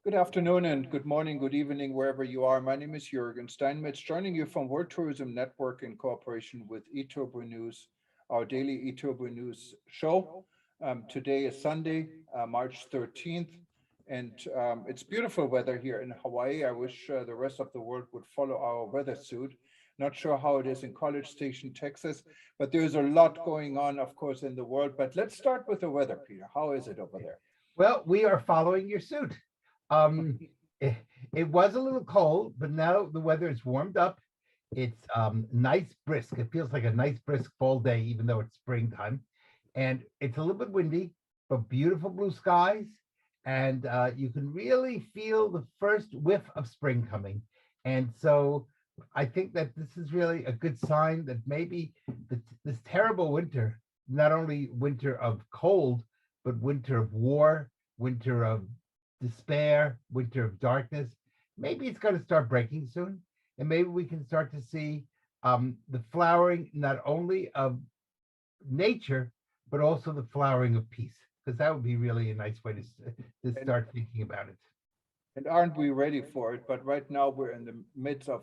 Good afternoon and good morning, good evening, wherever you are. My name is Jürgen Steinmetz, joining you from World Tourism Network in cooperation with eTurbo News, our daily eTurbo News show. Today is Sunday, March 13th, and it's beautiful weather here in Hawaii. I wish the rest of the world would follow our weather suit. Not sure how it is in College Station, Texas, but there's a lot going on, of course, in the world. But let's start with the weather, Peter. How is it over there? Well, we are following your suit. Um, it, it was a little cold, but now the weather is warmed up. It's nice brisk. It feels like a nice brisk fall day, even though it's springtime. And it's a little bit windy, but beautiful blue skies. And you can really feel the first whiff of spring coming. And so I think that this is really a good sign that maybe this terrible winter, not only winter of cold, but winter of war, winter of despair, winter of darkness, maybe it's going to start breaking soon. And maybe we can start to see the flowering not only of nature, but also the flowering of peace, because that would be really a nice way to And start thinking about it. And aren't we ready for it? But right now we're in the midst of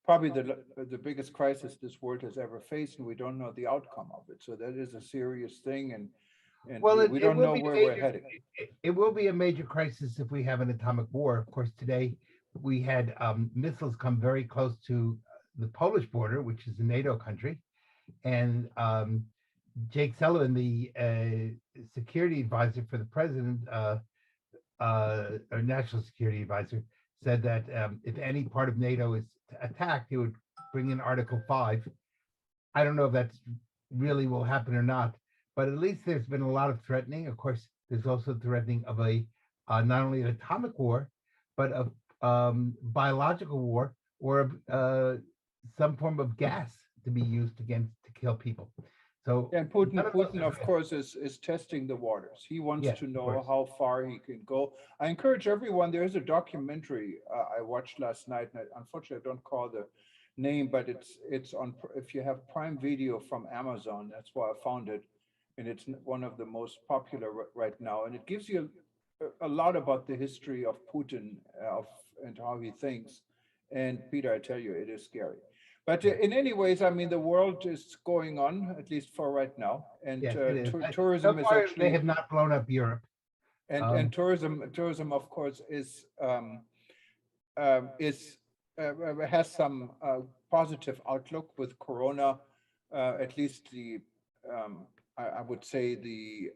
probably the biggest crisis this world has ever faced, and we don't know the outcome of it. So that is a serious thing, and Well, we it don't will know be a where we're major heading. it will be a major crisis if we have an atomic war. Of course, today we had missiles come very close to the Polish border, which is a NATO country, and Jake Sullivan, the security advisor for the president, or national security advisor, said that if any part of NATO is attacked, he would bring in Article 5. I don't know if that's really will happen or not, but at least there's been a lot of threatening. Of course, there's also threatening of a not only an atomic war, but of biological war or some form of gas to be used against to kill people. So And none of those Putin, are of good. course, is testing the waters. He wants Yes, to of know course. how far he can go. I encourage everyone. There is a documentary I watched last night, and unfortunately, I don't call the name, but it's on. If you have Prime Video from Amazon, that's why I found it, and it's one of the most popular right now. And it gives you a lot about the history of Putin of and how he thinks. And Peter, I tell you, it is scary. But Yeah. in any ways, I mean, the world is going on, at least for right now, and Yes, it is. So tourism is far, they actually, have not blown up Europe. and Um, tourism, of course, is has some positive outlook with Corona, at least I would say the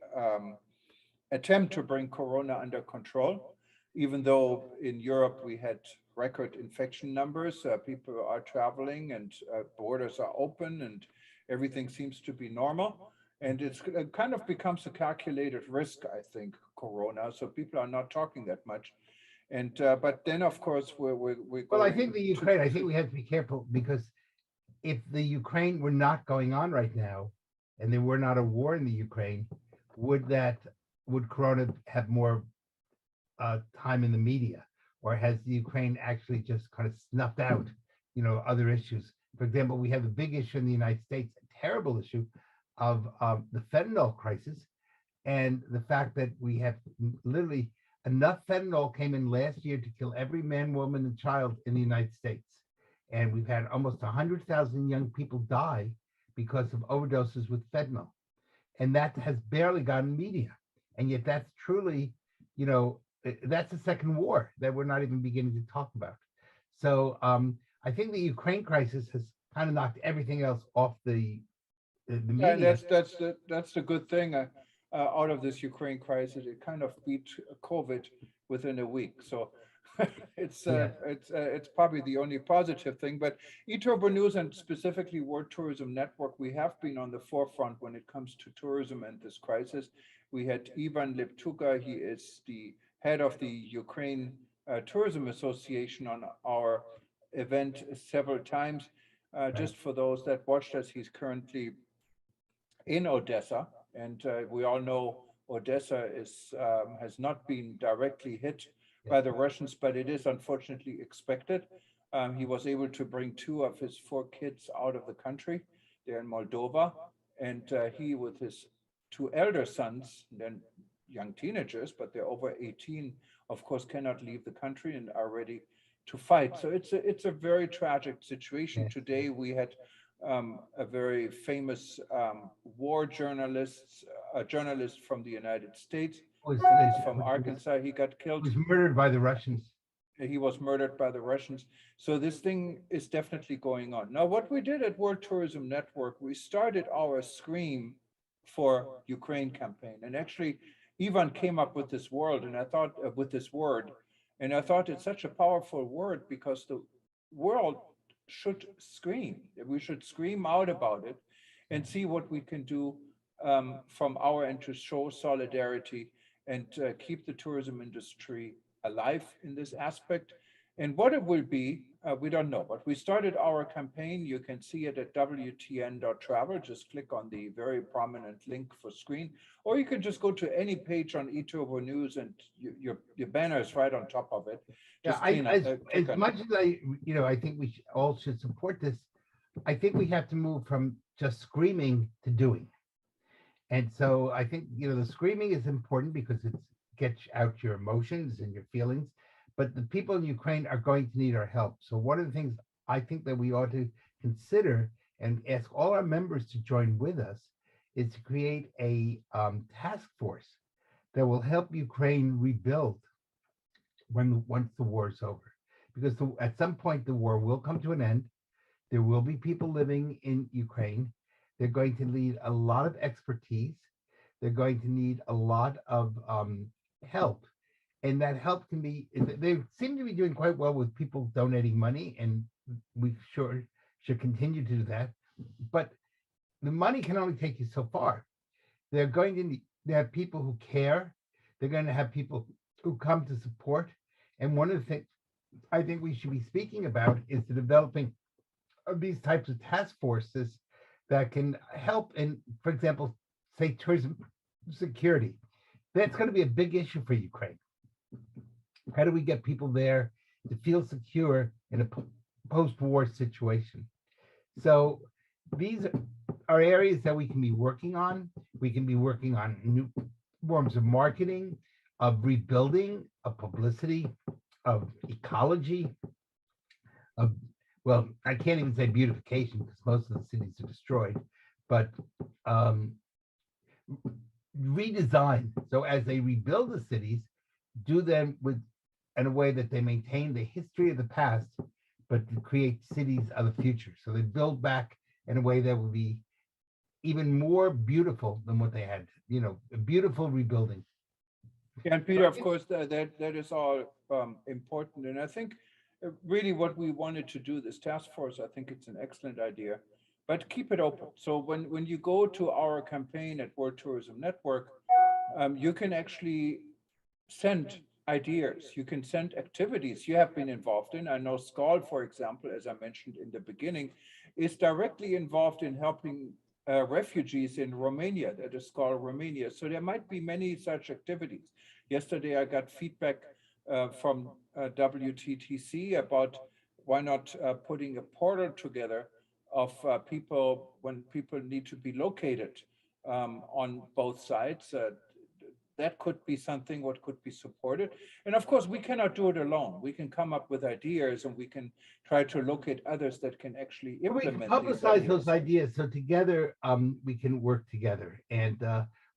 attempt to bring Corona under control, even though in Europe we had record infection numbers, people are traveling and borders are open and everything seems to be normal. And it kind of becomes a calculated risk, I think, Corona. So people are not talking that much. And but then, of course, we're well, I going think the to, Ukraine. I think we have to be careful because if the Ukraine were not going on right now, and there were not a war in the Ukraine, would that would Corona have more time in the media, or has the Ukraine actually just kind of snuffed out, other issues? For example, we have a big issue in the United States, a terrible issue of the fentanyl crisis, and the fact that we have literally enough fentanyl came in last year to kill every man, woman, and child in the United States, and we've had almost 100,000 young people die because of overdoses with fentanyl, and that has barely gotten media, and yet that's truly, that's a second war that we're not even beginning to talk about. So I think the Ukraine crisis has kind of knocked everything else off the yeah, and media. that's the good thing out of this Ukraine crisis. It kind of beat COVID within a week. So Yes. it's probably the only positive thing. But eTurbo News and specifically World Tourism Network, we have been on the forefront when it comes to tourism and this crisis. We had Ivan Leptuga. He is the head of the Ukraine Tourism Association on our event several times. Right. Just for those that watched us, he's currently in Odessa, and we all know Odessa is has not been directly hit Yes. by the Russians, but it is unfortunately expected. He was able to bring two of his four kids out of the country. They're in Moldova, and he, with his two elder sons, then young teenagers, but they're over 18, of course, cannot leave the country and are ready to fight. So it's a very tragic situation. Yes. Today we had a very famous war journalist, a journalist from the United States. Was, He's from Arkansas. He got killed. was murdered by the Russians. He was murdered by the Russians. So this thing is definitely going on. Now, what we did at World Tourism Network, we started our Scream for Ukraine campaign. And actually, Ivan came up with this word, and I thought with this word, and I thought it's such a powerful word because the world should scream. We should scream out about it and see what we can do from our end to show solidarity and keep the tourism industry alive in this aspect. And what it will be, we don't know, but we started our campaign. You can see it at WTN.travel. Just click on the very prominent link for screen, or you can just go to any page on eTurbo News and your banner is right on top of it. Yeah, Just clean up, as click on it. much as I think we all should support this. I think we have to move from just screaming to doing. And so I think, the screaming is important because it gets out your emotions and your feelings, but the people in Ukraine are going to need our help. So one of the things I think that we ought to consider and ask all our members to join with us is to create a task force that will help Ukraine rebuild once the war is over. Because at some point the war will come to an end. There will be people living in Ukraine. They're going to need a lot of expertise. They're going to need a lot of help. And that help can be, they seem to be doing quite well with people donating money, and we sure should continue to do that. But the money can only take you so far. They're going to need, they have people who care. They're going to have people who come to support. And one of the things I think we should be speaking about is the developing of these types of task forces that can help in, for example, say tourism security. That's going to be a big issue for Ukraine. How do we get people there to feel secure in a post-war situation? So these are areas that we can be working on. We can be working on new forms of marketing, of rebuilding, of publicity, of ecology, of, well, I can't even say beautification because most of the cities are destroyed, but redesign. So as they rebuild the cities, do them in a way that they maintain the history of the past, but to create cities of the future. So they build back in a way that will be even more beautiful than what they had, a beautiful rebuilding. Yeah, and Peter, of course, that is all important. And I think really what we wanted to do, this task force, I think it's an excellent idea, but keep it open. So when you go to our campaign at World Tourism Network, you can actually send ideas. You can send activities you have been involved in. I know Skal, for example, as I mentioned in the beginning, is directly involved in helping refugees in Romania, that is called Romania. So there might be many such activities. Yesterday, I got feedback from WTTC about why not putting a portal together of people when people need to be located on both sides. That could be something what could be supported. And of course, we cannot do it alone. We can come up with ideas and we can try to locate others that can actually We can implement publicize those ideas so together we can work together. And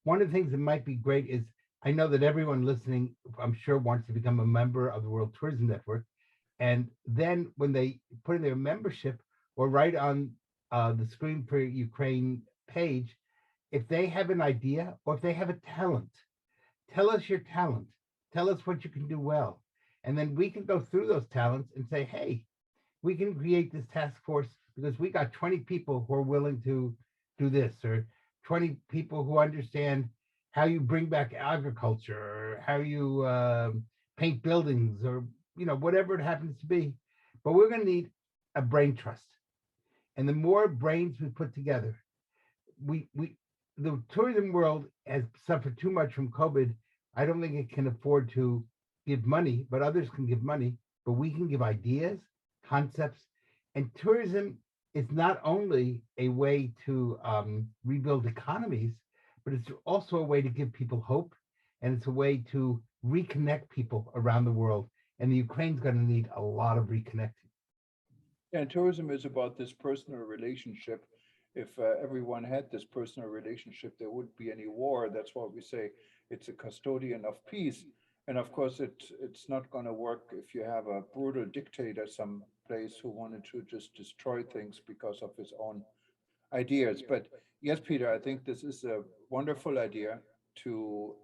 one of the things that might be great is I know that everyone listening, I'm sure, wants to become a member of the World Tourism Network. And then when they put in their membership or right on the Scream for Ukraine page, if they have an idea or if they have a talent, tell us your talent. Tell us what you can do well. And then we can go through those talents and say, hey, we can create this task force because we got 20 people who are willing to do this, or 20 people who understand how you bring back agriculture, or how you paint buildings, or whatever it happens to be. But we're going to need a brain trust. And the more brains we put together, the tourism world has suffered too much from COVID. I don't think it can afford to give money, but others can give money. But we can give ideas, concepts, and tourism is not only a way to rebuild economies, but it's also a way to give people hope and it's a way to reconnect people around the world. And the Ukraine's going to need a lot of reconnecting. And tourism is about this personal relationship. If everyone had this personal relationship, there wouldn't be any war. That's why we say it's a custodian of peace. And of course, it's not going to work if you have a brutal dictator someplace who wanted to just destroy things because of his own ideas. But yes, Peter, I think this is a wonderful idea to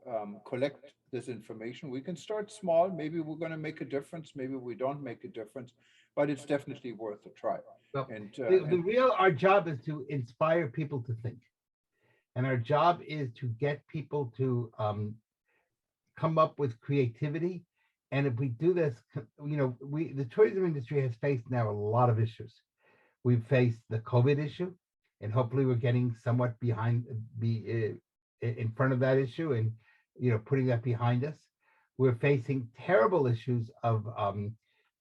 collect this information. We can start small. Maybe we're going to make a difference. Maybe we don't make a difference, but it's definitely worth a try. Well, And our job is to inspire people to think. And our job is to get people to come up with creativity. And if we do this, the tourism industry has faced now a lot of issues. We've faced the COVID issue, and hopefully we're getting somewhat in front of that issue, and putting that behind us. We're facing terrible issues of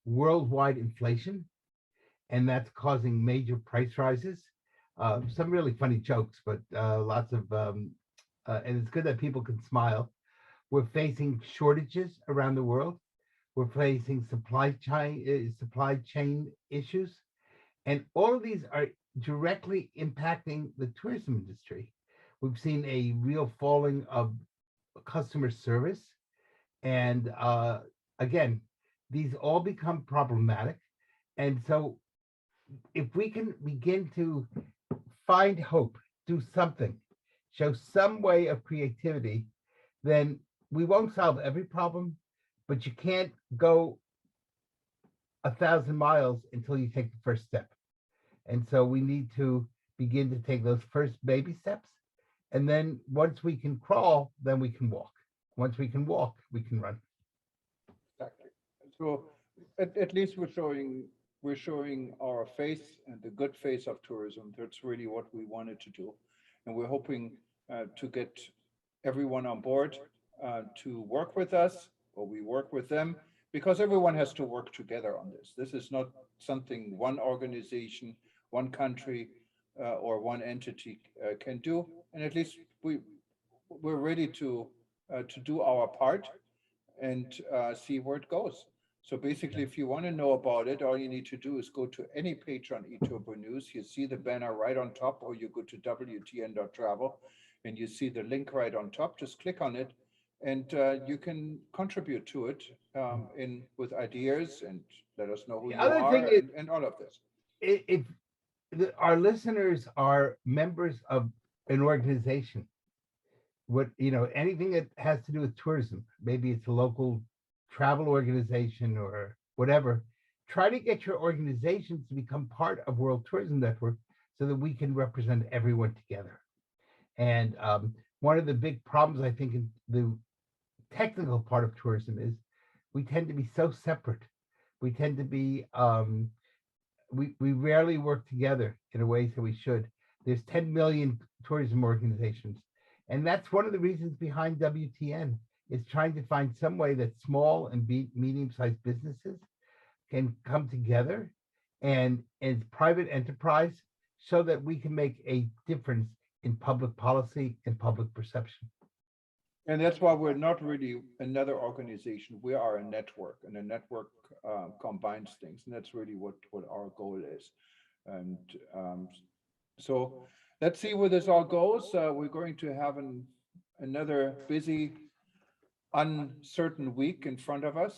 worldwide inflation, and that's causing major price rises. Some really funny jokes, but lots of and it's good that people can smile. We're facing shortages around the world. We're facing supply chain issues, and all of these are directly impacting the tourism industry. We've seen a real falling of customer service, and again, these all become problematic. And so, if we can begin to find hope, do something, show some way of creativity, then we won't solve every problem, but you can't go 1,000 miles until you take the first step. And so we need to begin to take those first baby steps. And then once we can crawl, then we can walk. Once we can walk, we can run. exactly. So at least we're showing our face and the good face of tourism. That's really what we wanted to do, and we're hoping to get everyone on board to work with us, or we work with them, because everyone has to work together on this. This is not something one organization, one country, or one entity can do. And at least we're ready to do our part and see where it goes. So basically, if you want to know about it, all you need to do is go to any page on eTurbo News. You see the banner right on top, or you go to WTN.travel and you see the link right on top. Just click on it, and you can contribute to it in with ideas, and let us know who The you other are, thing is, and all of this. if our listeners are members of an organization, anything that has to do with tourism, maybe it's a local travel organization or whatever, try to get your organizations to become part of World Tourism Network so that we can represent everyone together. And one of the big problems, I think, in the technical part of tourism is we tend to be so separate. We tend to be, we rarely work together in a way that we should. There's 10 million tourism organizations. And that's one of the reasons behind WTN, is trying to find some way that small and medium-sized businesses can come together and as private enterprise, so that we can make a difference in public policy and public perception. And that's why we're not really another organization. We are a network, and a network combines things, and that's really what our goal is. And so let's see where this all goes. We're going to have another busy, uncertain week in front of us.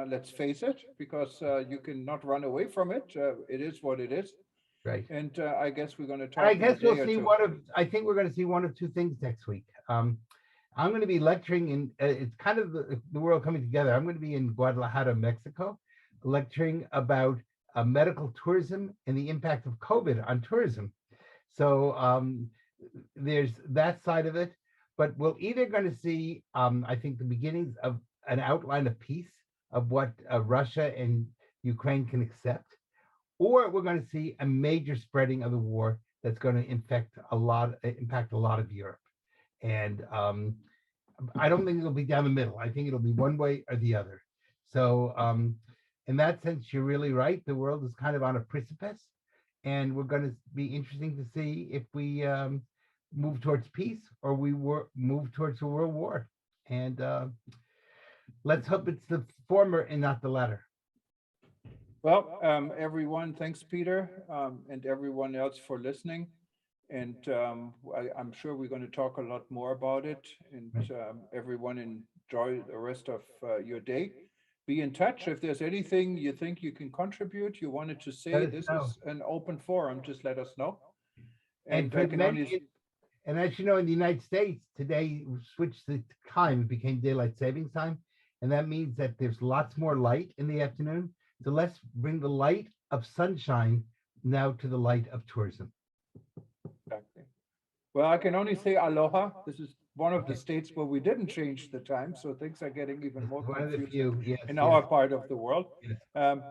Let's face it, because you cannot run away from it. It is what it is. Right. And I guess we're going to talk. I guess in a we'll day or see two. I think we're going to see one of two things next week. I'm going to be lecturing in, it's kind of the world coming together. I'm going to be in Guadalajara, Mexico, lecturing about medical tourism and the impact of COVID on tourism. So there's that side of it, but we're either going to see, I think, the beginnings of an outline of peace of what Russia and Ukraine can accept, or we're going to see a major spreading of the war that's going to impact a lot of Europe. And I don't think it'll be down the middle. I think it'll be one way or the other. So in that sense, you're really right. The world is kind of on a precipice, and we're going to be interesting to see if we move towards peace or we move towards a world war. And let's hope it's the former and not the latter. Well, everyone, thanks, Peter, and everyone else for listening. And I'm sure we're going to talk a lot more about it. And everyone enjoy the rest of your day. Be in touch. If there's anything you think you can contribute, you wanted to say, Let us this know. is an open forum. Just let us know. And And for I the can many, only, and as you know, in the United States, today we switched the time, it became daylight savings time. And that means that there's lots more light in the afternoon. So let's bring the light of sunshine now to the light of tourism. exactly. Well, I can only say aloha. This is one of the Okay. states where we didn't change the time, so things are getting even more One of the confusing few, yes, in yes, our part of the world. yes.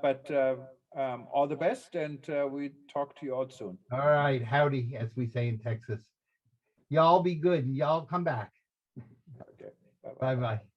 But all the best, and we talk to you all soon. All right, howdy, as we say in Texas. Y'all be good and y'all come back. Okay. Bye-bye. Bye-bye.